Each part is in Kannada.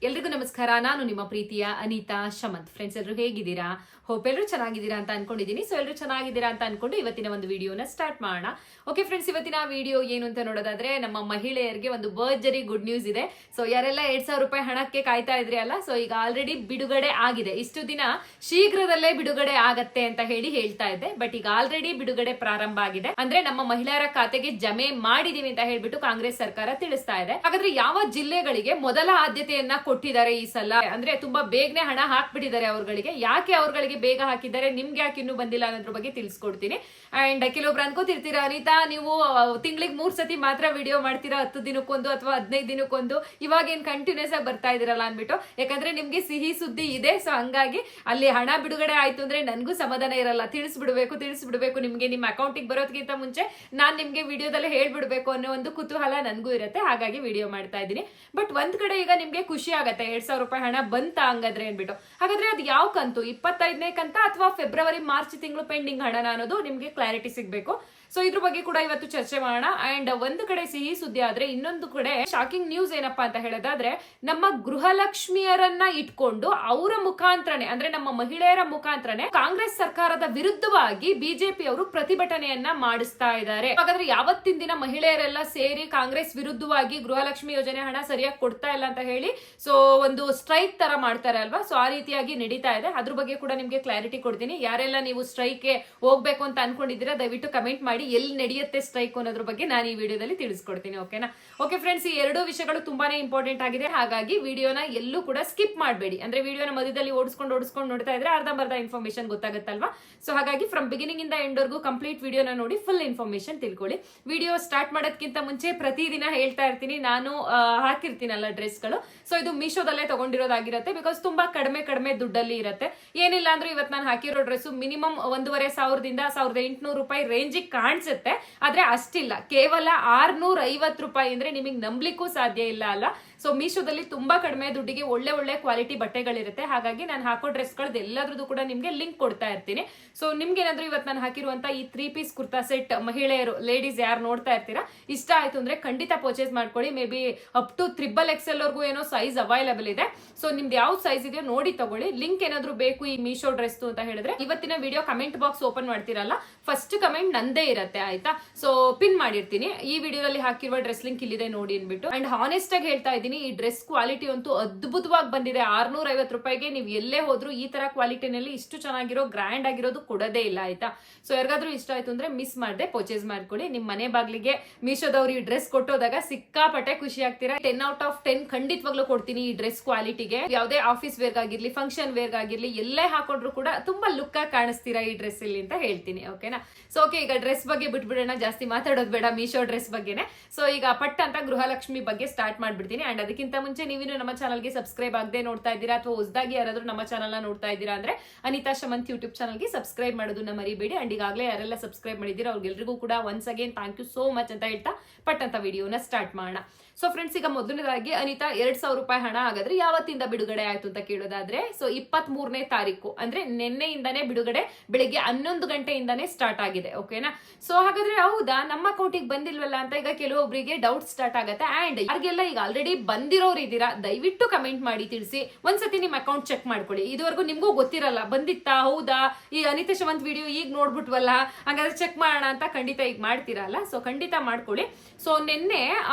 ಎಲ್ರಿಗೂ ನಮಸ್ಕಾರ. ನಾನು ನಿಮ್ಮ ಪ್ರೀತಿಯ ಅನಿತಾ ಶಮಂತ್. ಫ್ರೆಂಡ್ಸ್, ಎಲ್ಲರೂ ಹೇಗಿದ್ದೀರಾ? ಹೋಪ್ ಎಲ್ಲರೂ ಚೆನ್ನಾಗಿದ್ದೀರಾ ಅಂತ ಅನ್ಕೊಂಡಿದ್ದೀನಿ. ಸೊ ಎಲ್ಲರೂ ಚೆನ್ನಾಗಿದ್ದೀರಾ ಅಂತ ಅನ್ಕೊಂಡು ಇವತ್ತಿನ ಒಂದು ವಿಡಿಯೋನ ಸ್ಟಾರ್ಟ್ ಮಾಡೋಣ. ಓಕೆ ಫ್ರೆಂಡ್ಸ್, ಇವತ್ತಿನ ವಿಡಿಯೋ ಏನು ಅಂತ ನೋಡೋದಾದ್ರೆ, ನಮ್ಮ ಮಹಿಳೆಯರಿಗೆ ಒಂದು ಭರ್ಜರಿ ಗುಡ್ ನ್ಯೂಸ್ ಇದೆ. ಸೊ ಯಾರೆಲ್ಲ 2,000 ರೂಪಾಯಿ ಹಣಕ್ಕೆ ಕಾಯ್ತಾ ಇದ್ರಿ ಅಲ್ಲ, ಸೊ ಈಗ ಆಲ್ರೆಡಿ ಬಿಡುಗಡೆ ಆಗಿದೆ. ಇಷ್ಟು ದಿನ ಶೀಘ್ರದಲ್ಲೇ ಬಿಡುಗಡೆ ಆಗತ್ತೆ ಅಂತ ಹೇಳ್ತಾ ಇದ್ದೆ, ಬಟ್ ಈಗ ಆಲ್ರೆಡಿ ಬಿಡುಗಡೆ ಪ್ರಾರಂಭ ಆಗಿದೆ. ಅಂದ್ರೆ ನಮ್ಮ ಮಹಿಳೆಯರ ಖಾತೆಗೆ ಜಮೆ ಮಾಡಿದೀವಿ ಅಂತ ಹೇಳ್ಬಿಟ್ಟು ಕಾಂಗ್ರೆಸ್ ಸರ್ಕಾರ ತಿಳಿಸ್ತಾ ಇದೆ. ಹಾಗಾದ್ರೆ ಯಾವ ಜಿಲ್ಲೆಗಳಿಗೆ ಮೊದಲ ಆದ್ಯತೆಯನ್ನ ಕೊಟ್ಟಿದ್ದಾರೆ ಈ ಸಲ? ಅಂದ್ರೆ ತುಂಬಾ ಬೇಗನೆ ಹಣ ಹಾಕ್ಬಿಟ್ಟಿದ್ದಾರೆ ಅವ್ರಗಳಿಗೆ. ಯಾಕೆ ಅವ್ರಗಳಿಗೆ ಬೇಗ ಹಾಕಿದ್ದಾರೆ, ನಿಮ್ಗೆ ಯಾಕೆ ಇನ್ನೂ ಬಂದಿಲ್ಲ ಅನ್ನೋದ್ರ ಬಗ್ಗೆ ತಿಳಿಸ್ಕೊಡ್ತೀನಿ. ಅಂಡ್ ಕೆಲವೊಬ್ರು ಅನ್ಕೋತಿರ್ತೀರಾ, ಅನಿತಾ ನೀವು ತಿಂಗಳಿಗೆ 3 ಸತಿ ಮಾತ್ರ ವಿಡಿಯೋ ಮಾಡ್ತೀರಾ, 10 ದಿನಕ್ಕೊಂದು ಅಥವಾ 15 ದಿನಕ್ಕೊಂದು, ಇವಾಗ ಏನ್ ಕಂಟಿನ್ಯೂಸ್ ಆಗಿ ಬರ್ತಾ ಇದೀರಲ್ಲ ಅನ್ಬಿಟ್ಟು. ಯಾಕಂದ್ರೆ ನಿಮ್ಗೆ ಸಿಹಿ ಸುದ್ದಿ ಇದೆ. ಸೊ ಹಂಗಾಗಿ ಅಲ್ಲಿ ಹಣ ಬಿಡುಗಡೆ ಆಯ್ತು ಅಂದ್ರೆ ನನ್ಗೂ ಸಮಾಧಾನ ಇರಲ್ಲ. ತಿಳಿಸ್ಬಿಡ್ಬೇಕು ನಿಮ್ಗೆ, ನಿಮ್ಮ ಅಕೌಂಟಿಗೆ ಬರೋದಕ್ಕಿಂತ ಮುಂಚೆ ನಾನ್ ನಿಮ್ಗೆ ವಿಡಿಯೋದಲ್ಲಿ ಹೇಳ್ಬಿಡ್ಬೇಕು ಅನ್ನೋ ಒಂದು ಕುತೂಹಲ ನನ್ಗೂ ಇರುತ್ತೆ. ಹಾಗಾಗಿ ವಿಡಿಯೋ ಮಾಡ್ತಾ ಇದ್ದೀನಿ. ಬಟ್ ಒಂದ್ ಕಡೆ ಈಗ ನಿಮ್ಗೆ ಖುಷಿ ಆಗತ್ತೆ, 2,000 ರೂಪಾಯಿ ಹಣ ಬಂತ ಹಂಗಾದ್ರೆ ಅನ್ಬಿಟ್ಟು. ಹಾಗಾದ್ರೆ ಅದು ಯಾವ ಕಂತು, 25ನೇ ಕಂತ ಅಥವಾ ಫೆಬ್ರವರಿ ಮಾರ್ಚ್ ತಿಂಗಳು ಪೆಂಡಿಂಗ್ ಹಣ ಅನ್ನೋದು ನಿಮ್ಗೆ ಕ್ಲಾರಿಟಿ ಸಿಗ್ಬೇಕು. ಸೊ ಇದ್ರ ಬಗ್ಗೆ ಕೂಡ ಇವತ್ತು ಚರ್ಚೆ ಮಾಡೋಣ. ಅಂಡ್ ಒಂದು ಕಡೆ ಸಿಹಿ ಸುದ್ದಿ ಆದ್ರೆ, ಇನ್ನೊಂದು ಕಡೆ ಶಾಕಿಂಗ್ ನ್ಯೂಸ್ ಏನಪ್ಪಾ ಅಂತ ಹೇಳೋದಾದ್ರೆ, ನಮ್ಮ ಗೃಹಲಕ್ಷ್ಮಿಯರನ್ನ ಇಟ್ಕೊಂಡು ಅವರ ಮುಖಾಂತರನೇ, ಅಂದ್ರೆ ನಮ್ಮ ಮಹಿಳೆಯರ ಮುಖಾಂತರನೇ ಕಾಂಗ್ರೆಸ್ ಸರ್ಕಾರದ ವಿರುದ್ಧವಾಗಿ ಬಿಜೆಪಿ ಅವರು ಪ್ರತಿಭಟನೆಯನ್ನ ಮಾಡಿಸ್ತಾ ಇದ್ದಾರೆ. ಹಾಗಾದ್ರೆ ಯಾವತ್ತಿನ ದಿನ ಮಹಿಳೆಯರೆಲ್ಲ ಸೇರಿ ಕಾಂಗ್ರೆಸ್ ವಿರುದ್ಧವಾಗಿ ಗೃಹಲಕ್ಷ್ಮಿ ಯೋಜನೆ ಹಣ ಸರಿಯಾಗಿ ಕೊಡ್ತಾ ಇಲ್ಲ ಅಂತ ಹೇಳಿ ಸೊ ಒಂದು ಸ್ಟ್ರೈಕ್ ತರ ಮಾಡ್ತಾರೆ ಅಲ್ವಾ, ಸೊ ಆ ರೀತಿಯಾಗಿ ನಡೀತಾ ಇದೆ. ಅದ್ರ ಬಗ್ಗೆ ಕೂಡ ನಿಮ್ಗೆ ಕ್ಲಾರಿಟಿ ಕೊಡ್ತೀನಿ. ಯಾರೆಲ್ಲ ನೀವು ಸ್ಟ್ರೈಕ್ ಹೋಗ್ಬೇಕು ಅಂತ ಅನ್ಕೊಂಡಿದ್ದೀರಾ ದಯವಿಟ್ಟು ಕಮೆಂಟ್ ಮಾಡಿ, ಎಲ್ಲಿ ನಡೆಯುತ್ತೆ ಸ್ಟ್ರೈಕ್ ಅನ್ನೋದ್ರ ಬಗ್ಗೆ ನಾನು ಈ ವಿಡಿಯೋದಲ್ಲಿ ತಿಳಿಸ್ಕೊಡ್ತೀನಿ. ಓಕೆನಾ? ಓಕೆ ಫ್ರೆಂಡ್ಸ್, ಈ ಎರಡು ವಿಷಯಗಳು ತುಂಬಾನೇ ಇಂಪಾರ್ಟೆಂಟ್ ಆಗಿದೆ. ಹಾಗಾಗಿ ವಿಡಿಯೋನ ಎಲ್ಲೂ ಕೂಡ ಸ್ಕಿಪ್ ಮಾಡಬೇಡಿ. ಅಂದ್ರೆ ವಿಡಿಯೋನ ಮಧ್ಯದಲ್ಲಿ ಓಡಿಸ್ಕೊಂಡು ನೋಡ್ತಾ ಇದ್ರೆ ಅರ್ಧಂಬರ್ಧ ಇನ್ಫಾರ್ಮೇಶನ್ ಗೊತ್ತಾಗುತ್ತಲ್ವಾ. ಸೊ ಹಾಗಾಗಿ ಫ್ರಮ್ ಬಿಗಿನಿಂಗ್ ಇಂದ ಎಂಡ್ ವರ್ಗೂ ಕಂಪ್ಲೀಟ್ ವಿಡಿಯೋನ ನೋಡಿ ಫುಲ್ ಇನ್ಫಾರ್ಮೇಶನ್ ತಿಳ್ಕೊಳ್ಳಿ. ವಿಡಿಯೋ ಸ್ಟಾರ್ಟ್ ಮಾಡೋದಕ್ಕಿಂತ ಮುಂಚೆ ಪ್ರತಿದಿನ ಹೇಳ್ತಾ ಇರ್ತೀನಿ, ನಾನು ಹಾಕಿರ್ತೀನಲ್ಲ ಡ್ರೆಸ್ಗಳು, ಸೊ ಇದು ಮೀಶೋದಲ್ಲೇ ತಗೊಂಡಿರೋದಾಗಿರುತ್ತೆ. ಬಿಕಾಸ್ ತುಂಬಾ ಕಡಿಮೆ ದುಡ್ಡಲ್ಲಿ ಇರುತ್ತೆ. ಏನಿಲ್ಲ ಅಂದ್ರೆ ಇವತ್ತು ನಾನು ಹಾಕಿರೋ ಡ್ರೆಸ್ ಮಿನಿಮಮ್ 1,500ದಿಂದ 1,800 ರೂಪಾಯಿ ರೇಂಜಿಗೆ ಕಾಣಿಸುತ್ತೆ. ಆದ್ರೆ ಅಷ್ಟಿಲ್ಲ, ಕೇವಲ 650 ರೂಪಾಯಿ. ಅಂದ್ರೆ ನಿಮಗೆ ನಂಬಲಿಕ್ಕೂ ಸಾಧ್ಯ ಇಲ್ಲ ಅಲ್ಲ. ಸೊ ಮೀಶೋದಲ್ಲಿ ತುಂಬಾ ಕಡಿಮೆ ದುಡ್ಡಿಗೆ ಒಳ್ಳೆ ಕ್ವಾಲಿಟಿ ಬಟ್ಟೆಗಳಿರುತ್ತೆ. ಹಾಗಾಗಿ ನಾನು ಹಾಕೋ ಡ್ರೆಸ್ಗಳದ್ದು ಎಲ್ಲದ್ರದ್ದು ಕೂಡ ನಿಮ್ಗೆ ಲಿಂಕ್ ಕೊಡ್ತಾ ಇರ್ತೀನಿ. ಸೊ ನಿಮ್ಗೆ ಏನಾದ್ರು ಇವತ್ತು ನಾನು ಹಾಕಿರುವಂತ ಈ 3 ಪೀಸ್ ಕುರ್ತಾ ಸೆಟ್ ಮಹಿಳೆಯರು, ಲೇಡೀಸ್ ಯಾರು ನೋಡ್ತಾ ಇರ್ತೀರಾ, ಇಷ್ಟ ಆಯ್ತು ಅಂದ್ರೆ ಖಂಡಿತ ಪರ್ಚೇಸ್ ಮಾಡ್ಕೊಳ್ಳಿ. Maybe up to XXL ವರ್ಗೂ ಏನೋ ಸೈಜ್ ಅವೈಲೇಬಲ್ ಇದೆ. ಸೊ ನಿಮ್ದು ಯಾವ ಸೈಜ್ ಇದೆಯೋ ನೋಡಿ ತಗೊಳ್ಳಿ. ಲಿಂಕ್ ಏನಾದ್ರು ಬೇಕು ಈ ಮೀಶೋ ಡ್ರೆಸ್ ಅಂತ ಹೇಳಿದ್ರೆ, ಇವತ್ತಿನ ವಿಡಿಯೋ ಕಮೆಂಟ್ ಬಾಕ್ಸ್ ಓಪನ್ ಮಾಡ್ತಿರಲ್ಲ, ಫಸ್ಟ್ ಕಮೆಂಟ್ ನಂದೇ ಇರುತ್ತೆ, ಆಯ್ತಾ? ಸೊ ಪಿನ್ ಮಾಡಿರ್ತೀನಿ, ಈ ವಿಡಿಯೋದಲ್ಲಿ ಹಾಕಿರುವ ಡ್ರೆಸ್ ಲಿಂಕ್ ಇಲ್ಲಿದೆ ನೋಡಿ ಅನ್ಬಿಟ್ಟು. ಅಂಡ್ ಹಾನೆಸ್ಟ್ ಆಗಿ ಹೇಳ್ತಾ ಇದ್ದೀನಿ, ಈ ಡ್ರೆಸ್ ಕ್ವಾಲಿಟಿ ಅಂತೂ ಅದ್ಭುತವಾಗಿ ಬಂದಿದೆ. 650 ರೂಪಾಯಿಗೆ ನೀವು ಎಲ್ಲೇ ಹೋದ್ರು ಈ ತರ ಕ್ವಾಲಿಟಿನಲ್ಲಿ ಇಷ್ಟು ಚೆನ್ನಾಗಿರೋ ಗ್ರ್ಯಾಂಡ್ ಆಗಿರೋದು ಕೊಡೋದೇ ಇಲ್ಲ, ಆಯ್ತಾ? ಸೊ ಯಾರಿಗಾದ್ರೂ ಇಷ್ಟ ಆಯ್ತು ಅಂದ್ರೆ ಮಿಸ್ ಮಾಡದೆ ಪರ್ಚೇಸ್ ಮಾಡ್ಕೊಳ್ಳಿ. ನಿಮ್ ಮನೆ ಬಾಗ್ಲಿಗೆ ಮೀಶೋದವ್ರು ಈ ಡ್ರೆಸ್ ಕೊಟ್ಟೋದಾಗ ಸಿಕ್ಕಾಪಟ್ಟೆ ಖುಷಿ ಆಗ್ತೀರಾ. 10 ಔಟ್ ಆಫ್ 10 ಖಂಡಿತವಾಗ್ಲೂ ಕೊಡ್ತೀನಿ ಈ ಡ್ರೆಸ್ ಕ್ವಾಲಿಟಿಗೆ. ಯಾವುದೇ ಆಫೀಸ್ ವೇರ್ ಆಗಿರ್ಲಿ, ಫಂಕ್ಷನ್ ವೇರ್ ಆಗಿರ್ಲಿ, ಎಲ್ಲೇ ಹಾಕೊಂಡ್ರು ಕೂಡ ತುಂಬಾ ಲುಕ್ ಆಗಿ ಕಾಣಿಸ್ತೀರಾ ಈ ಡ್ರೆಸ್ ಇಲ್ಲಿ ಅಂತ ಹೇಳ್ತೀನಿ. ಓಕೆನಾ? ಸೊ ಓಕೆ, ಈಗ ಡ್ರೆಸ್ ಬಗ್ಗೆ ಬಿಟ್ಬಿಡೋಣ, ಜಾಸ್ತಿ ಮಾತಾಡೋದು ಬೇಡ, ಮೀಶೋ ಡ್ರೆಸ್ ಬಗ್ಗೆನೆ. ಸೊ ಈಗ ಪಟ್ ಅಂತ ಗೃಹಲಕ್ಷ್ಮಿ ಬಗ್ಗೆ ಸ್ಟಾರ್ಟ್ ಮಾಡ್ಬಿಡ್ತೀನಿ. ಅಂಡ್ ಅದಕ್ಕಿಂತ ಮುಂಚೆ ನೀವಿನ್ನು ನಮ್ಮ ಚಾನಲ್ಗೆ ಸಬ್ಸ್ಕ್ರೈಬ್ ಆಗದೆ ನೋಡ್ತಾ ಇದ್ದೀರಾ ಅಥವಾ ಹೊಸದಾಗಿ ಯಾರಾದ್ರೂ ನಮ್ಮ ಚಾನಲ್ ನ ನೋಡ್ತಾ ಇದ್ದೀರಾ ಅಂದ್ರೆ ಅನಿತಾ ಶಮಂತ್ ಯೂಟ್ಯೂಬ್ ಚಾನಲ್ಗೆ ಸಬ್ಸ್ಕ್ರೈಬ್ ಮಾಡೋದನ್ನ ಮರಿಬೇಡಿ. ಅಂಡ್ ಈಗಾಗಲೇ ಯಾರೆಲ್ಲ ಸಬ್ಸ್ಕ್ರೈಬ್ ಮಾಡಿದ್ದೀರಾ ಅವ್ರಿಗೆಲ್ರಿಗೂ ಕೂಡ once again thank you so much ಅಂತ ಹೇಳ್ತಾ ಪಟ್ ಅಂತ ವಿಡಿಯೋನ ಸ್ಟಾರ್ಟ್ ಮಾಡೋಣ. ಸೊ ಫ್ರೆಂಡ್ಸ್, ಈಗ ಮೊದಲನೇದಾಗಿ ಅನಿತಾ 2,000 ರೂಪಾಯಿ ಹಣ ಹಾಗಾದ್ರೆ ಯಾವತ್ತಿಂದ ಬಿಡುಗಡೆ ಆಯ್ತು ಅಂತ ಕೇಳೋದಾದ್ರೆ, ಸೊ 23ನೇ ತಾರೀಕು ಅಂದ್ರೆ ನಿನ್ನೆಯಿಂದಾನೇ ಬಿಡುಗಡೆ, ಬೆಳಿಗ್ಗೆ 11 ಗಂಟೆಯಿಂದಾನೇ ಸ್ಟಾರ್ಟ್ ಆಗಿದೆ. ಓಕೆನಾ? ಸೊ ಹಾಗಾದ್ರೆ ಹೌದಾ ನಮ್ಮ ಅಕೌಂಟಿಗೆ ಬಂದಿಲ್ವಲ್ಲ ಅಂತ ಈಗ ಕೆಲವೊಬ್ಬರಿಗೆ ಡೌಟ್ ಸ್ಟಾರ್ಟ್ ಆಗುತ್ತೆ. ಅಂಡ್ ಯಾರಿಗೆಲ್ಲ ಈಗ ಆಲ್ರೆಡಿ ಬಂದಿರೋರು ಇದ್ದೀರಾ ದಯವಿಟ್ಟು ಕಮೆಂಟ್ ಮಾಡಿ ತಿಳಿಸಿ. ಒಂದ್ಸತಿ ನಿಮ್ ಅಕೌಂಟ್ ಚೆಕ್ ಮಾಡ್ಕೊಳ್ಳಿ. ಇದುವರೆಗೂ ನಿಮ್ಗೂ ಗೊತ್ತಿರಲ್ಲ ಬಂದಿತ್ತಾ, ಹೌದಾ ಈ ಅನಿತಾ ಶಮಂತ್ ವಿಡಿಯೋ ಈಗ ನೋಡ್ಬಿಟ್ವಲ್ಲ ಹಾಗಾದ್ರೆ ಚೆಕ್ ಮಾಡೋಣ ಅಂತ ಖಂಡಿತ ಈಗ ಮಾಡ್ತೀರಲ್ಲ, ಸೊ ಖಂಡಿತ ಮಾಡ್ಕೊಳ್ಳಿ. ಸೊ ನಿನ್ನೆ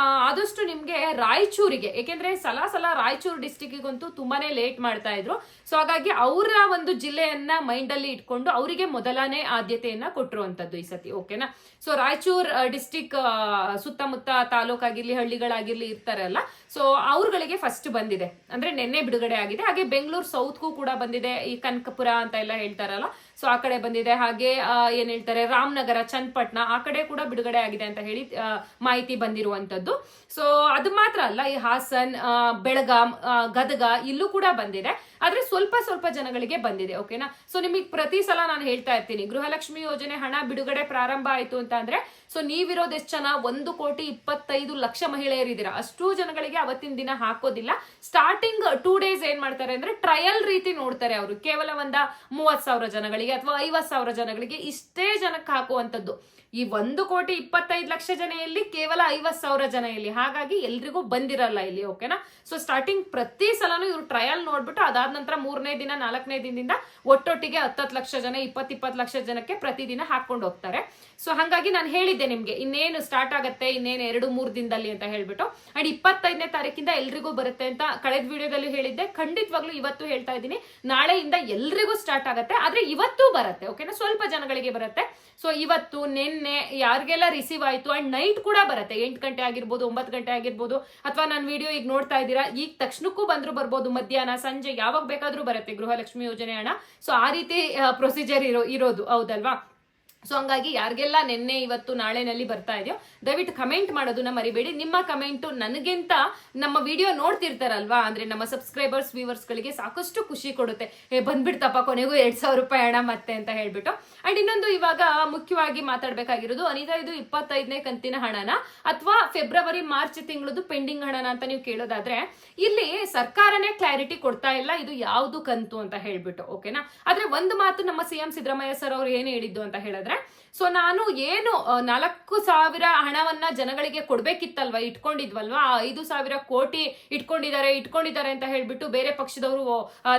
ಆದಷ್ಟು ನಿಮ್ಗೆ ರಾಯಚೂರಿಗೆ, ಯಾಕೆಂದ್ರೆ ಸಲ ರಾಯಚೂರು ಡಿಸ್ಟಿಕ್ಗಂತೂ ತುಂಬಾನೇ ಲೇಟ್ ಮಾಡ್ತಾ ಇದ್ರು. ಸೊ ಹಾಗಾಗಿ ಅವರ ಒಂದು ಜಿಲ್ಲೆಯನ್ನ ಮೈಂಡ್ ಅಲ್ಲಿ ಇಟ್ಕೊಂಡು ಅವರಿಗೆ ಮೊದಲನೇ ಆದ್ಯತೆಯನ್ನ ಕೊಟ್ಟಿರುವಂತದ್ದು ಈ ಸತಿ. ಓಕೆನಾ? ಸೊ ರಾಯಚೂರ್ ಡಿಸ್ಟಿಕ್ ಸುತ್ತಮುತ್ತ ತಾಲೂಕಾಗಿರ್ಲಿ, ಹಳ್ಳಿಗಳಾಗಿರ್ಲಿ ಇರ್ತಾರಲ್ಲ, ಸೊ ಅವ್ರಗಳಿಗೆ ಫಸ್ಟ್ ಬಂದಿದೆ, ಅಂದ್ರೆ ನಿನ್ನೆ ಬಿಡುಗಡೆ ಆಗಿದೆ. ಹಾಗೆ ಬೆಂಗಳೂರು ಸೌತ್ಗೂ ಕೂಡ ಬಂದಿದೆ, ಈ ಕನಕಪುರ ಅಂತ ಎಲ್ಲ ಹೇಳ್ತಾರಲ್ಲ, ಸೊ ಆ ಕಡೆ ಬಂದಿದೆ. ಹಾಗೆ ಏನ್ ಹೇಳ್ತಾರೆ, ರಾಮನಗರ, ಚನ್ನಪಟ್ಟಣ ಆ ಕಡೆ ಕೂಡ ಬಿಡುಗಡೆ ಆಗಿದೆ ಅಂತ ಹೇಳಿ ಮಾಹಿತಿ ಬಂದಿರುವಂತದ್ದು. ಸೊ ಅದು ಮಾತ್ರ ಅಲ್ಲ, ಈ ಹಾಸನ್, ಬೆಳಗಾಂ, ಗದಗ ಇಲ್ಲೂ ಕೂಡ ಬಂದಿದೆ. ಆದ್ರೆ ಸ್ವಲ್ಪ ಜನಗಳಿಗೆ ಬಂದಿದೆ. ಓಕೆನಾ? ಸೊ ನಿಮಗೆ ಪ್ರತಿ ಸಲ ನಾನು ಹೇಳ್ತಾ ಇರ್ತೀನಿ, ಗೃಹಲಕ್ಷ್ಮಿ ಯೋಜನೆ ಹಣ ಬಿಡುಗಡೆ ಪ್ರಾರಂಭ ಆಯ್ತು ಅಂತ ಅಂದ್ರೆ, ಸೊ ನೀವಿರೋದು ಎಷ್ಟು ಜನ, 1,25,00,000 ಮಹಿಳೆಯರಿದ್ದೀರಾ. ಅಷ್ಟು ಜನಗಳಿಗೆ ಅವತ್ತಿನ ದಿನ ಹಾಕೋದಿಲ್ಲ. ಸ್ಟಾರ್ಟಿಂಗ್ 2 ಡೇಸ್ ಏನ್ ಮಾಡ್ತಾರೆ ಅಂದ್ರೆ ಟ್ರಯಲ್ ರೀತಿ ನೋಡ್ತಾರೆ ಅವರು. ಕೇವಲ 30,000 ಜನಗಳಿಗೆ ಅಥವಾ 50,000 ಜನಗಳಿಗೆ ಇಷ್ಟೇ ಜನಕ್ಕೆ ಹಾಕುವಂತದ್ದು. ಈ 1,25,00,000 ಜನ ಇಲ್ಲಿ, ಕೇವಲ 50,000 ಜನ ಇಲ್ಲಿ. ಹಾಗಾಗಿ ಎಲ್ರಿಗೂ ಬಂದಿರಲ್ಲ ಇಲ್ಲಿ, ಓಕೆನಾ. ಸೊ ಸ್ಟಾರ್ಟಿಂಗ್ ಪ್ರತಿ ಸಲನೂ ಇವ್ರು ಟ್ರಯಲ್ ನೋಡ್ಬಿಟ್ಟು ಅದಾದ ನಂತರ 3ನೇ ದಿನ 4ನೇ ದಿನದಿಂದ ಒಟ್ಟೊಟ್ಟಿಗೆ 10 ಲಕ್ಷ ಜನ 20 ಲಕ್ಷ ಜನಕ್ಕೆ ಪ್ರತಿದಿನ ಹಾಕೊಂಡು ಹೋಗ್ತಾರೆ. ಸೊ ಹಾಗಾಗಿ ನಾನು ಹೇಳಿದ್ದೆ ನಿಮ್ಗೆ ಇನ್ನೇನು ಸ್ಟಾರ್ಟ್ ಆಗತ್ತೆ, ಇನ್ನೇನು 2-3 ದಿನದಲ್ಲಿ ಅಂತ ಹೇಳ್ಬಿಟ್ಟು. ಅಂಡ್ 25ನೇ ತಾರೀಕಿಂದ ಎಲ್ರಿಗೂ ಬರುತ್ತೆ ಅಂತ ಕಳೆದ ವಿಡಿಯೋದಲ್ಲಿ ಹೇಳಿದ್ದೆ. ಖಂಡಿತವಾಗ್ಲೂ ಇವತ್ತು ಹೇಳ್ತಾ ಇದ್ದೀನಿ, ನಾಳೆಯಿಂದ ಎಲ್ರಿಗೂ ಸ್ಟಾರ್ಟ್ ಆಗತ್ತೆ. ಆದ್ರೆ ಇವತ್ತು ಬರುತ್ತೆ, ಓಕೆನಾ, ಸ್ವಲ್ಪ ಜನಗಳಿಗೆ ಬರುತ್ತೆ. ಸೊ ಇವತ್ತು ನಿನ್ನೆ ಯಾರಿಗೆಲ್ಲ ರಿಸೀವ್ ಆಯ್ತು, ಅಂಡ್ ನೈಟ್ ಕೂಡ ಬರುತ್ತೆ. 8 ಗಂಟೆ ಆಗಿರ್ಬೋದು, 9 ಗಂಟೆ ಆಗಿರ್ಬೋದು, ಅಥವಾ ನಾನು ವಿಡಿಯೋ ಈಗ ನೋಡ್ತಾ ಇದ್ದೀರಾ ಈಗ ತಕ್ಷಣಕ್ಕೂ ಬಂದ್ರು ಬರ್ಬೋದು, ಮಧ್ಯಾಹ್ನ ಸಂಜೆ ಯಾವಾಗ ಬೇಕಾದ್ರೂ ಬರುತ್ತೆ ಗೃಹಲಕ್ಷ್ಮಿ ಯೋಜನೆ ಹಣ. ಸೊ ಆ ರೀತಿ ಪ್ರೊಸೀಜರ್ ಇರೋದು, ಹೌದಲ್ವಾ. ಸೊ ಹಂಗಾಗಿ ಯಾರಿಗೆಲ್ಲ ನಿನ್ನೆ ಇವತ್ತು ನಾಳೆನಲ್ಲಿ ಬರ್ತಾ ಇದೆಯೋ ದಯವಿಟ್ಟು ಕಮೆಂಟ್ ಮಾಡೋದನ್ನ ಮರಿಬೇಡಿ. ನಿಮ್ಮ ಕಮೆಂಟು ನನಗಿಂತ ನಮ್ಮ ವಿಡಿಯೋ ನೋಡ್ತಿರ್ತಾರಲ್ವಾ, ಅಂದ್ರೆ ನಮ್ಮ ಸಬ್ಸ್ಕ್ರೈಬರ್ಸ್ ವ್ಯೂವರ್ಸ್ ಗಳಿಗೆ ಸಾಕಷ್ಟು ಖುಷಿ ಕೊಡುತ್ತೆ. ಬಂದ್ಬಿಡ್ತಪ್ಪ ಕೊನೆಗೂ 2,000 ರೂಪಾಯಿ ಹಣ ಮತ್ತೆ ಅಂತ ಹೇಳ್ಬಿಟ್ಟು. ಅಂಡ್ ಇನ್ನೊಂದು ಇವಾಗ ಮುಖ್ಯವಾಗಿ ಮಾತಾಡ್ಬೇಕಾಗಿರೋದು, ಅನಿತಾ ಇದು 25ನೇ ಕಂತಿನ ಹಣನ ಅಥವಾ ಫೆಬ್ರವರಿ ಮಾರ್ಚ್ ತಿಂಗಳದು ಪೆಂಡಿಂಗ್ ಹಣನ ಅಂತ ನೀವು ಕೇಳೋದಾದ್ರೆ, ಇಲ್ಲಿ ಸರ್ಕಾರನೇ ಕ್ಲಾರಿಟಿ ಕೊಡ್ತಾ ಇಲ್ಲ ಇದು ಯಾವ್ದು ಕಂತು ಅಂತ ಹೇಳ್ಬಿಟ್ಟು, ಓಕೆನಾ. ಆದ್ರೆ ಒಂದು ಮಾತು ನಮ್ಮ CM ಸಿದ್ದರಾಮಯ್ಯ ಸರ್ ಅವ್ರು ಏನು ಹೇಳಿದ್ದು ಅಂತ ಹೇಳಿದ್ರೆ, ಸೊ ನಾನು ಏನು 4,000 ಹಣವನ್ನ ಜನಗಳಿಗೆ ಕೊಡ್ಬೇಕಿತ್ತಲ್ವಾ, ಇಟ್ಕೊಂಡಿದ್ವಲ್ವಾ, 5,000 ಕೋಟಿ ಇಟ್ಕೊಂಡಿದ್ದಾರೆ ಅಂತ ಹೇಳ್ಬಿಟ್ಟು ಬೇರೆ ಪಕ್ಷದವರು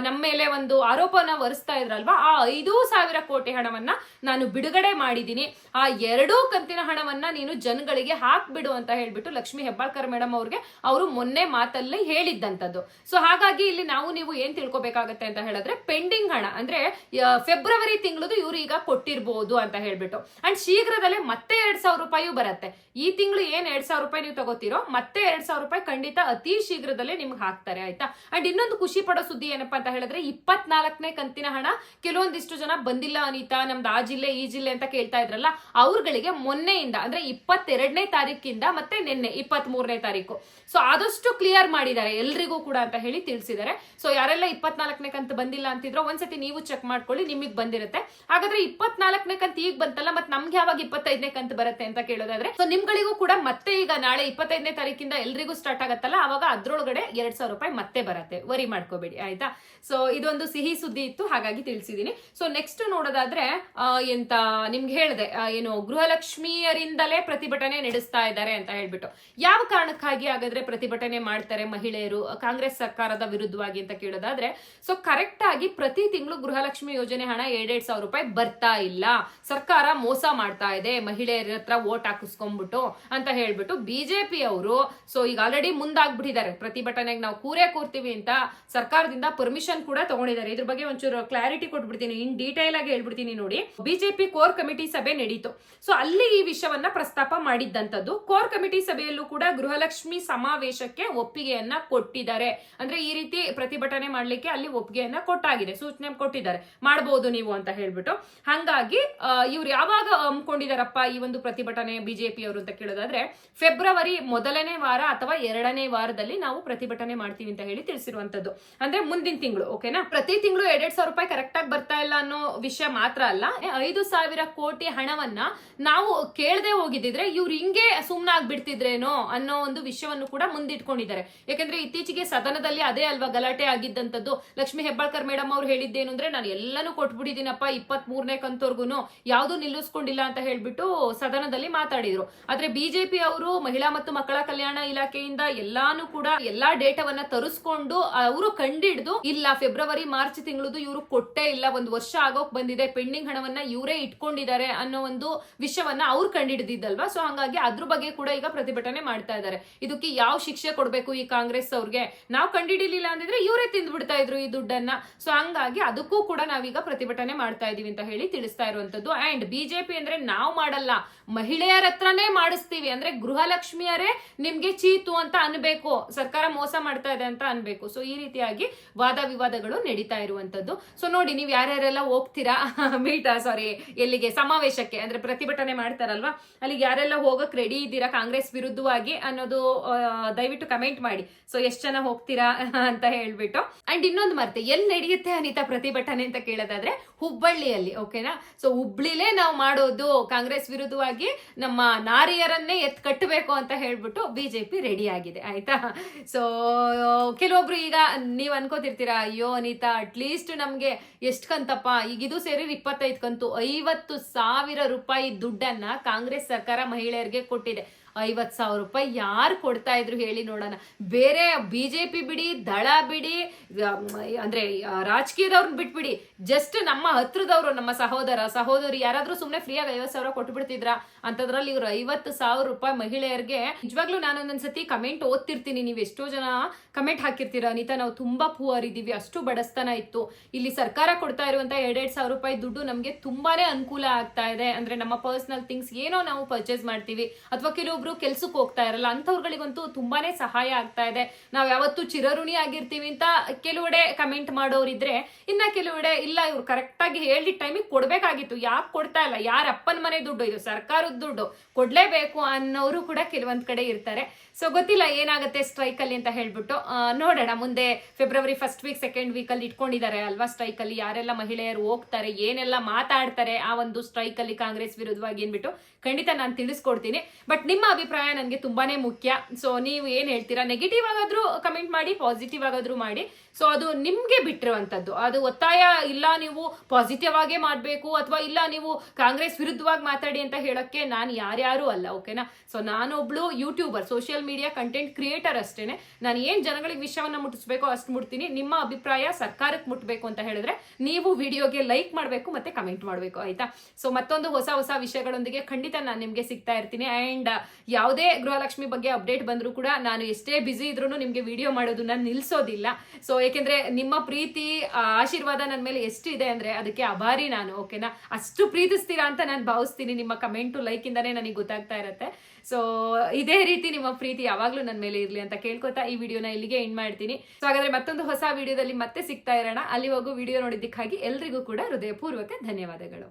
ನಮ್ಮ ಮೇಲೆ ಒಂದು ಆರೋಪನ ಹೊರಿಸ್ತಾ ಇದ್ರಲ್ವಾ, ಆ 5,000 ಕೋಟಿ ಹಣವನ್ನ ನಾನು ಬಿಡುಗಡೆ ಮಾಡಿದೀನಿ. ಆ 2 ಕಂತಿನ ಹಣವನ್ನ ನೀನು ಜನಗಳಿಗೆ ಹಾಕ್ಬಿಡು ಅಂತ ಹೇಳ್ಬಿಟ್ಟು ಲಕ್ಷ್ಮೀ ಹೆಬ್ಬಾಳ್ಕರ್ ಮೇಡಮ್ ಅವ್ರಿಗೆ ಅವರು ಮೊನ್ನೆ ಮಾತಲ್ಲಿ ಹೇಳಿದ್ದಂಥದ್ದು. ಸೊ ಹಾಗಾಗಿ ಇಲ್ಲಿ ನಾವು ನೀವು ಏನ್ ತಿಳ್ಕೊಬೇಕಾಗತ್ತೆ ಅಂತ ಹೇಳಿದ್ರೆ, ಪೆಂಡಿಂಗ್ ಹಣ ಅಂದ್ರೆ ಫೆಬ್ರವರಿ ತಿಂಗಳದು ಇವ್ರು ಈಗ ಕೊಟ್ಟಿರ್ಬೋದು ಅಂತ ಹೇಳ್ಬಿಟ್ಟು. ಅಂಡ್ ಶೀಘ್ರದಲ್ಲೇ ಮತ್ತೆ 2,000 ರೂಪಾಯಿ ಬರುತ್ತೆ. ಈ ತಿಂಗಳು ಏನ್ 2,000 ರೂಪಾಯಿ ನೀವು ತಗೋತೀರೋ ಮತ್ತೆ 2,000 ರೂಪಾಯಿ ಖಂಡಿತ ಅತಿ ಶೀಘ್ರದಲ್ಲೇ ನಿಮ್ಗೆ ಹಾಕ್ತಾರೆ, ಆಯ್ತಾ. ಅಂಡ್ ಇನ್ನೊಂದು ಖುಷಿ ಪಡೋ ಸುದ್ದಿ ಏನಪ್ಪಾ ಅಂತ ಹೇಳಿದ್ರೆ, 24ನೇ ಕಂತಿನ ಹಣ ಕೆಲವೊಂದಿಷ್ಟು ಜನ ಬಂದಿಲ್ಲ ಅನಿತಾ, ನಮ್ದು ಆ ಜಿಲ್ಲೆ ಈ ಜಿಲ್ಲೆ ಅಂತ ಕೇಳ್ತಾ ಇದ್ರಲ್ಲ, ಅವ್ರಗಳಿಗೆ ಮೊನ್ನೆಯಿಂದ ಅಂದ್ರೆ 22ನೇ ತಾರೀಕಿಂದ ಮತ್ತೆ ನಿನ್ನೆ 23ನೇ ತಾರೀಕು ಸೊ ಆದಷ್ಟು ಕ್ಲಿಯರ್ ಮಾಡಿದ್ದಾರೆ ಎಲ್ರಿಗೂ ಕೂಡ ಅಂತ ಹೇಳಿ ತಿಳಿಸಿದ್ದಾರೆ. ಸೊ ಯಾರೆಲ್ಲ 24ನೇ ಕಂತು ಬಂದಿಲ್ಲ ಅಂತಿದ್ರೋ ಒಂದ್ಸತಿ ನೀವು ಚೆಕ್ ಮಾಡ್ಕೊಳ್ಳಿ, ನಿಮಗೆ ಬಂದಿರುತ್ತೆ. ಹಾಗಾದ್ರೆ 24ನೇ ಕಂತು ಈಗ ಬಂತಲ್ಲ, ಮತ್ತೆ ನಮ್ಗೆ ಯಾವಾಗ 25ನೇ ಕಂತು ಬರುತ್ತೆ ಅಂತ ಕೇಳೋದಾದ್ರೆ, ಸೊ ನಿಮ್ಗಳಿಗೂ ಕೂಡ ಮತ್ತೆ ಈಗ ನಾಳೆ 25ನೇ ತಾರೀಕಿಂದ ಎಲ್ರಿಗೂ ಸ್ಟಾರ್ಟ್ ಆಗತ್ತಲ್ಲ, ಅವಾಗ ಅದ್ರೊಳಗಡೆ 2,000 ರೂಪಾಯಿ ಮತ್ತೆ ಬರುತ್ತೆ, ವರಿ ಮಾಡ್ಕೋಬೇಡಿ, ಆಯ್ತಾ. ಸೊ ಇದೊಂದು ಸಿಹಿ ಸುದ್ದಿ ಇತ್ತು, ಹಾಗಾಗಿ ತಿಳಿಸಿದೀನಿ. ಸೊ ನೆಕ್ಸ್ಟ್ ನೋಡೋದಾದ್ರೆ ಎಂತ ನಿಮ್ಗೆ ಹೇಳಿದೆ, ಏನು ಗೃಹಲಕ್ಷ್ಮಿಯರಿಂದಲೇ ಪ್ರತಿಭಟನೆ ನಡೆಸ್ತಾ ಇದ್ದಾರೆ ಅಂತ ಹೇಳ್ಬಿಟ್ಟು. ಯಾವ ಕಾರಣಕ್ಕಾಗಿ ಹಾಗಾದ್ರೆ ಪ್ರತಿಭಟನೆ ಮಾಡ್ತಾರೆ ಮಹಿಳೆಯರು ಕಾಂಗ್ರೆಸ್ ಸರ್ಕಾರದ ವಿರುದ್ಧವಾಗಿ ಅಂತ ಕೇಳೋದಾದ್ರೆ, ಸೊ ಕರೆಕ್ಟ್ ಆಗಿ ಪ್ರತಿ ತಿಂಗಳು ಗೃಹಲಕ್ಷ್ಮಿ ಯೋಜನೆ ಹಣ 2,000 ರೂಪಾಯಿ ಬರ್ತಾ ಇಲ್ಲ, ಸರ್ಕಾರ ಮೋಸ ಮಾಡ್ತಾ ಇದೆ ಮಹಿಳೆಯರ ಹತ್ರ ವೋಟ್ ಹಾಕಿಸ್ಕೊಂಡ್ಬಿಟ್ಟು ಅಂತ ಹೇಳ್ಬಿಟ್ಟು ಬಿಜೆಪಿ ಅವರು ಸೊ ಈಗ ಆಲ್ರೆಡಿ ಮುಂದಾಗ್ಬಿಟ್ಟಿದ್ದಾರೆ ಪ್ರತಿಭಟನೆಗೆ ನಾವು ಕೂರ್ತೀವಿ ಅಂತ ಸರ್ಕಾರದಿಂದ ಪರ್ಮಿಷನ್ ಕೂಡ ತಗೊಂಡಿದ್ದಾರೆ. ಇದ್ರ ಬಗ್ಗೆ ಒಂಚೂರು ಕ್ಲಾರಿಟಿ ಕೊಟ್ಬಿಡ್ತೀನಿ, ಇನ್ ಡೀಟೇಲ್ ಆಗಿ ಹೇಳ್ಬಿಡ್ತೀನಿ ನೋಡಿ. ಬಿಜೆಪಿ ಕೋರ್ ಕಮಿಟಿ ಸಭೆ ನಡೀತು. ಸೊ ಅಲ್ಲಿ ಈ ವಿಷಯವನ್ನ ಪ್ರಸ್ತಾಪ ಮಾಡಿದ್ದಂಥದ್ದು. ಕೋರ್ ಕಮಿಟಿ ಸಭೆಯಲ್ಲೂ ಕೂಡ ಗೃಹಲಕ್ಷ್ಮಿ ಸಮಾವೇಶಕ್ಕೆ ಒಪ್ಪಿಗೆಯನ್ನ ಕೊಟ್ಟಿದ್ದಾರೆ. ಅಂದ್ರೆ ಈ ರೀತಿ ಪ್ರತಿಭಟನೆ ಮಾಡ್ಲಿಕ್ಕೆ ಅಲ್ಲಿ ಒಪ್ಪಿಗೆಯನ್ನ ಕೊಟ್ಟಾಗಿದೆ, ಸೂಚನೆ ಕೊಟ್ಟಿದ್ದಾರೆ, ಮಾಡಬಹುದು ನೀವು ಅಂತ ಹೇಳ್ಬಿಟ್ಟು. ಹಂಗಾಗಿ ಇವ್ರು ಯಾವಾಗ ಹಮ್ಮಿಕೊಂಡಿದಾರಪ್ಪ ಈ ಒಂದು ಪ್ರತಿಭಟನೆ ಬಿಜೆಪಿ ಅವರು ಅಂತ ಕೇಳೋದಾದ್ರೆ, ಫೆಬ್ರವರಿ 1ನೇ ವಾರ ಅಥವಾ 2ನೇ ವಾರದಲ್ಲಿ ನಾವು ಪ್ರತಿಭಟನೆ ಮಾಡ್ತೀವಿ ಅಂತ ಹೇಳಿ ತಿಳಿಸಿರುವಂತದ್ದು. ಅಂದ್ರೆ ಮುಂದಿನ ತಿಂಗಳು, ಓಕೆನಾ. ಪ್ರತಿ ತಿಂಗಳು 2,000 ರೂಪಾಯಿ ಕರೆಕ್ಟ್ ಆಗಿ ಬರ್ತಾ ಇಲ್ಲ ಅನ್ನೋ ವಿಷಯ ಮಾತ್ರ ಅಲ್ಲ, 5,000 ಕೋಟಿ ಹಣವನ್ನ ನಾವು ಕೇಳದೆ ಹೋಗಿದ್ರೆ ಇವ್ರು ಹಿಂಗೆ ಸುಮ್ನಾಗ್ಬಿಡ್ತಿದ್ರೇನೋ ಅನ್ನೋ ಒಂದು ವಿಷಯವನ್ನು ಕೂಡ ಮುಂದಿಟ್ಕೊಂಡಿದ್ದಾರೆ. ಯಾಕಂದ್ರೆ ಇತ್ತೀಚೆಗೆ ಸದನದಲ್ಲಿ ಅದೇ ಅಲ್ವಾ ಗಲಾಟೆ ಆಗಿದ್ದಂಥದ್ದು. ಲಕ್ಷ್ಮೀ ಹೆಬ್ಬಾಳ್ಕರ್ ಮೇಡಮ್ ಅವ್ರು ಹೇಳಿದ್ದೇನು ಅಂದ್ರೆ, ನಾನು ಎಲ್ಲಾನು ಕೊಟ್ಬಿಟ್ಟಿದ್ದೀನಪ್ಪ 23ನೇ ಕಂತವರ್ಗುನು, ಯಾವ್ದು ನಿಲ್ಲಿಸ್ಕೊಂಡಿಲ್ಲ ಅಂತ ಹೇಳ್ಬಿಟ್ಟು ಸದನದಲ್ಲಿ ಮಾತಾಡಿದ್ರು. ಆದ್ರೆ ಬಿಜೆಪಿ ಅವರು ಮಹಿಳಾ ಮತ್ತು ಮಕ್ಕಳ ಕಲ್ಯಾಣ ಇಲಾಖೆಯಿಂದ ಎಲ್ಲಾನು ಕೂಡ ಎಲ್ಲಾ ಡೇಟಾವನ್ನ ತರಿಸ್ಕೊಂಡು ಅವರು ಕಂಡಿಡ್ದು, ಇಲ್ಲ ಫೆಬ್ರವರಿ ಮಾರ್ಚ್ ತಿಂಗಳದು ಇವರು ಕೊಟ್ಟೇ ಇಲ್ಲ, 1 ವರ್ಷ ಆಗೋಕ್ ಬಂದಿದೆ, ಪೆಂಡಿಂಗ್ ಹಣವನ್ನ ಇವರೇ ಇಟ್ಕೊಂಡಿದ್ದಾರೆ ಅನ್ನೋ ಒಂದು ವಿಷಯವನ್ನ ಅವ್ರು ಕಂಡಿಡಿದಿದ್ದಲ್ವಾ. ಸೊ ಹಂಗಾಗಿ ಅದ್ರ ಬಗ್ಗೆ ಕೂಡ ಈಗ ಪ್ರತಿಭಟನೆ ಮಾಡ್ತಾ ಇದ್ದಾರೆ. ಇದಕ್ಕೆ ಯಾವ ಶಿಕ್ಷೆ ಕೊಡ್ಬೇಕು ಈ ಕಾಂಗ್ರೆಸ್ ಅವ್ರಿಗೆ, ನಾವು ಕಂಡಿಡಿಲಿಲ್ಲ ಅಂದಿದ್ರೆ ಇವರೇ ತಿಂದ್ಬಿಡ್ತಾ ಇದ್ರು ಈ ದುಡ್ಡನ್ನ. ಸೊ ಹಂಗಾಗಿ ಅದಕ್ಕೂ ಕೂಡ ನಾವೀಗ ಪ್ರತಿಭಟನೆ ಮಾಡ್ತಾ ಇದೀವಿ ಅಂತ ಹೇಳಿ ತಿಳಿಸ್ತಾ ಇರುವಂತದ್ದು. ಅಂಡ್ ಬಿಜೆಪಿ ಅಂದ್ರೆ ನಾವು ಮಾಡಲ್ಲ, ಮಹಿಳೆಯರ ಹತ್ರನೇ ಮಾಡಿಸ್ತೀವಿ, ಅಂದ್ರೆ ಗೃಹಲಕ್ಷ್ಮಿಯರೇ ನಿಮ್ಗೆ ಚೀತು ಅಂತ ಅನ್ಬೇಕು, ಸರ್ಕಾರ ಮೋಸ ಮಾಡ್ತಾ ಇದೆ ಅಂತ ಅನ್ಬೇಕು. ಸೊ ಈ ರೀತಿಯಾಗಿ ವಾದ ವಿವಾದಗಳು ನಡೀತಾ ಇರುವಂತದ್ದು. ಸೊ ನೋಡಿ, ನೀವು ಯಾರ್ಯಾರೆಲ್ಲ ಹೋಗ್ತೀರಾ ಎಲ್ಲಿಗೆ ಸಮಾವೇಶಕ್ಕೆ, ಅಂದ್ರೆ ಪ್ರತಿಭಟನೆ ಮಾಡ್ತಾರಲ್ವಾ, ಅಲ್ಲಿಗೆ ಯಾರೆಲ್ಲ ಹೋಗಕ್ ರೆಡಿ ಇದ್ದೀರಾ ಕಾಂಗ್ರೆಸ್ ವಿರುದ್ಧವಾಗಿ ಅನ್ನೋದು ದಯವಿಟ್ಟು ಕಮೆಂಟ್ ಮಾಡಿ. ಸೊ ಎಷ್ಟ್ ಜನ ಹೋಗ್ತೀರಾ ಅಂತ ಹೇಳ್ಬಿಟ್ಟು. ಅಂಡ್ ಇನ್ನೊಂದು ಮರ್ತೆ, ಎಲ್ಲಿ ನಡೆಯುತ್ತೆ ಅನಿತಾ ಪ್ರತಿಭಟನೆ ಅಂತ ಕೇಳೋದಾದ್ರೆ ಹುಬ್ಬಳ್ಳಿಯಲ್ಲಿ, ಓಕೆನಾ. ಸೊ ಹುಬ್ಳಿಲೇ ನಾವು ಮಾಡೋದು ಕಾಂಗ್ರೆಸ್ ವಿರುದ್ಧವಾಗಿ ವಿರುದ್ಧವಾಗಿ ನಮ್ಮ ನಾರಿಯರನ್ನೇ ಕಟ್ಟಬೇಕು ಅಂತ ಹೇಳ್ಬಿಟ್ಟು ಬಿಜೆಪಿ ರೆಡಿ ಆಗಿದೆ ಆಯ್ತಾ. ಸೊ ಕೆಲವೊಬ್ರು ಈಗ ನೀವ್ ಅನ್ಕೋತಿರ್ತೀರಾ, ಅಯ್ಯೋ ಅನಿತಾ ಅಟ್ಲೀಸ್ಟ್ ನಮ್ಗೆ ಎಷ್ಟ್ ಕಂತಪ್ಪ, ಈಗ ಇದು ಸೇರಿ 25 ಕಂತು 50,000 ರೂಪಾಯಿ ದುಡ್ಡನ್ನ ಕಾಂಗ್ರೆಸ್ ಸರ್ಕಾರ ಮಹಿಳೆಯರಿಗೆ ಕೊಟ್ಟಿದೆ. 50,000 ರೂಪಾಯಿ ಯಾರು ಕೊಡ್ತಾ ಇದ್ರು ಹೇಳಿ ನೋಡೋಣ. ಬೇರೆ ಬಿಜೆಪಿ ಬಿಡಿ, ದಳ ಬಿಡಿ, ಅಂದ್ರೆ ರಾಜಕೀಯದವ್ರನ್ನ ಬಿಟ್ಬಿಡಿ, ಜಸ್ಟ್ ನಮ್ಮ ಹತ್ರದವ್ರು, ನಮ್ಮ ಸಹೋದರಿ ಯಾರಾದ್ರೂ ಸುಮ್ನೆ ಫ್ರೀಯಾಗಿ 50,000 ಕೊಟ್ಬಿಡ್ತಿದ್ರ ಅಂತದ್ರಲ್ಲಿ ಇವ್ರು 50,000 ರೂಪಾಯಿ ಮಹಿಳೆಯರಿಗೆ. ನಿಜವಾಗ್ಲೂ ನಾನು ಒಂದೊಂದ್ಸತಿ ಕಮೆಂಟ್ ಓದ್ತಿರ್ತೀನಿ, ನೀವು ಎಷ್ಟೋ ಜನ ಕಮೆಂಟ್ ಹಾಕಿರ್ತೀರ, ಅನಿತಾ ನಾವು ತುಂಬಾ ಪೂವರ್ ಇದೀವಿ, ಅಷ್ಟು ಬಡಸ್ತನ ಇತ್ತು, ಇಲ್ಲಿ ಸರ್ಕಾರ ಕೊಡ್ತಾ ಇರುವಂತ 2,000 ರೂಪಾಯಿ ದುಡ್ಡು ನಮ್ಗೆ ತುಂಬಾನೇ ಅನುಕೂಲ ಆಗ್ತಾ ಇದೆ. ಅಂದ್ರೆ ನಮ್ಮ ಪರ್ಸನಲ್ ಥಿಂಗ್ಸ್ ಏನೋ ನಾವು ಪರ್ಚೇಸ್ ಮಾಡ್ತೀವಿ, ಅಥವಾ ಕೆಲವೊಬ್ರು ಕೆಲ್ಸಕ್ಕೆ ಹೋಗ್ತಾ ಇರಲ್ಲ ಅಂತವ್ರುಗಳಿಗಂತೂ ತುಂಬಾನೇ ಸಹಾಯ ಆಗ್ತಾ ಇದೆ, ನಾವ್ ಯಾವತ್ತೂ ಚಿರಋಣಿ ಆಗಿರ್ತೀವಿ ಅಂತ ಕೆಲವೆಡೆ ಕಮೆಂಟ್ ಮಾಡೋರಿದ್ರೆ, ಇನ್ನ ಕೆಲವೆಡೆ ಇಲ್ಲ ಇವ್ರು ಕರೆಕ್ಟ್ ಆಗಿ ಹೇಳಿದ ಟೈಮಿಗೆ ಕೊಡ್ಬೇಕಾಗಿತ್ತು, ಯಾಕೆ ಕೊಡ್ತಾ ಇಲ್ಲ, ಯಾರ ಅಪ್ಪನ ಮನೆ ದುಡ್ಡು, ಇದು ಸರ್ಕಾರದ ದುಡ್ಡು, ಕೊಡ್ಲೇಬೇಕು ಅನ್ನೋರು ಕೂಡ ಕೆಲವೊಂದ್ ಕಡೆ ಇರ್ತಾರೆ. ಸೊ ಗೊತ್ತಿಲ್ಲ ಏನಾಗುತ್ತೆ ಸ್ಟ್ರೈಕ್ ಅಲ್ಲಿ ಅಂತ ಹೇಳ್ಬಿಟ್ಟು ನೋಡೋಣ. ಮುಂದೆ February 1st weak 2nd weak ಅಲ್ಲಿ ಇಟ್ಕೊಂಡಿದ್ದಾರೆ ಅಲ್ವಾ ಸ್ಟ್ರೈಕ್ ಅಲ್ಲಿ, ಯಾರೆಲ್ಲ ಮಹಿಳೆಯರು ಹೋಗ್ತಾರೆ, ಏನೆಲ್ಲ ಮಾತಾಡ್ತಾರೆ ಆ ಒಂದು ಸ್ಟ್ರೈಕ್ ಅಲ್ಲಿ ಕಾಂಗ್ರೆಸ್ ವಿರುದ್ಧವಾಗಿ ಏನ್ಬಿಟ್ಟು ಖಂಡಿತ ನಾನು ತಿಳಿಸ್ಕೊಡ್ತೀನಿ. ಬಟ್ ನಿಮ್ಮ ಅಭಿಪ್ರಾಯ ನನಗೆ ತುಂಬಾನೇ ಮುಖ್ಯ. ಸೊ ನೀವು ಏನ್ ಹೇಳ್ತೀರಾ, ನೆಗೆಟಿವ್ ಆಗಾದ್ರೂ ಕಮೆಂಟ್ ಮಾಡಿ, ಪಾಸಿಟಿವ್ ಆಗಾದ್ರೂ ಮಾಡಿ. ಸೊ ಅದು ನಿಮ್ಗೆ ಬಿಟ್ಟಿರುವಂತದ್ದು, ಅದು ಒತ್ತಾಯ ಇಲ್ಲ ನೀವು ಪಾಸಿಟಿವ್ ಆಗೇ ಮಾಡ್ಬೇಕು ಅಥವಾ ಇಲ್ಲ ನೀವು ಕಾಂಗ್ರೆಸ್ ವಿರುದ್ಧವಾಗಿ ಮಾತಾಡಿ ಅಂತ ಹೇಳಕ್ಕೆ ನಾನು ಯಾರ್ಯಾರು ಅಲ್ಲ, ಓಕೆನಾ. ಸೊ ನಾನೊಬ್ಳು YouTuber, social media content creator ಅಷ್ಟೇನೆ. ನಾನು ಏನ್ ಜನಗಳಿಗೆ ವಿಷಯವನ್ನ ಮುಟ್ಟಿಸ್ಬೇಕೋ ಅಷ್ಟು ಮುಟ್ತೀನಿ. ನಿಮ್ಮ ಅಭಿಪ್ರಾಯ ಸರ್ಕಾರಕ್ಕೆ ಮುಟ್ಬೇಕು ಅಂತ ಹೇಳಿದ್ರೆ ನೀವು ವಿಡಿಯೋಗೆ ಲೈಕ್ ಮಾಡ್ಬೇಕು ಮತ್ತೆ ಕಮೆಂಟ್ ಮಾಡ್ಬೇಕು ಆಯ್ತಾ. ಸೊ ಮತ್ತೊಂದು ಹೊಸ ವಿಷಯಗಳೊಂದಿಗೆ ಖಂಡಿತ ನಾನು ನಿಮ್ಗೆ ಸಿಗ್ತಾ ಇರ್ತೀನಿ. ಅಂಡ್ ಯಾವುದೇ ಗೃಹಲಕ್ಷ್ಮಿ ಬಗ್ಗೆ ಅಪ್ಡೇಟ್ ಬಂದ್ರು ಕೂಡ ನಾನು ಎಷ್ಟೇ ಬಿಸಿ ಇದ್ರೂ ನಿಮ್ಗೆ ವಿಡಿಯೋ ಮಾಡೋದನ್ನ ನಿಲ್ಸೋದಿಲ್ಲ. ಸೊ ಏಕೆಂದ್ರೆ ನಿಮ್ಮ ಪ್ರೀತಿ ಆಶೀರ್ವಾದ ನನ್ನ ಮೇಲೆ ಎಷ್ಟಿದೆ ಅಂದ್ರೆ ಅದಕ್ಕೆ ಆಭಾರಿ ನಾನು, ಓಕೆನಾ. ಅಷ್ಟು ಪ್ರೀತಿಸ್ತೀರಾ ಅಂತ ನಾನು ಭಾವಿಸ್ತೀನಿ. ನಿಮ್ಮ ಕಮೆಂಟು ಲೈಕ್ ಇಂದಾನೇ ನನಗೆ ಗೊತ್ತಾಗ್ತಾ ಇರುತ್ತೆ. ಸೊ ಇದೇ ರೀತಿ ನಿಮ್ಮ ಪ್ರೀತಿ ಯಾವಾಗ್ಲೂ ನನ್ನ ಮೇಲೆ ಇರ್ಲಿ ಅಂತ ಕೇಳ್ಕೊತಾ ಈ ವಿಡಿಯೋನ ಇಲ್ಲಿಗೆ ಎಂಡ್ ಮಾಡ್ತೀನಿ. ಸೊ ಹಾಗಾದ್ರೆ ಮತ್ತೊಂದು ಹೊಸ ವಿಡಿಯೋದಲ್ಲಿ ಮತ್ತೆ ಸಿಗ್ತಾ ಇರೋಣ. ಅಲ್ಲಿವರೆಗೂ ವಿಡಿಯೋ ನೋಡಿದ್ದಕ್ಕಾಗಿ ಎಲ್ರಿಗೂ ಕೂಡ ಹೃದಯಪೂರ್ವಕ ಧನ್ಯವಾದಗಳು.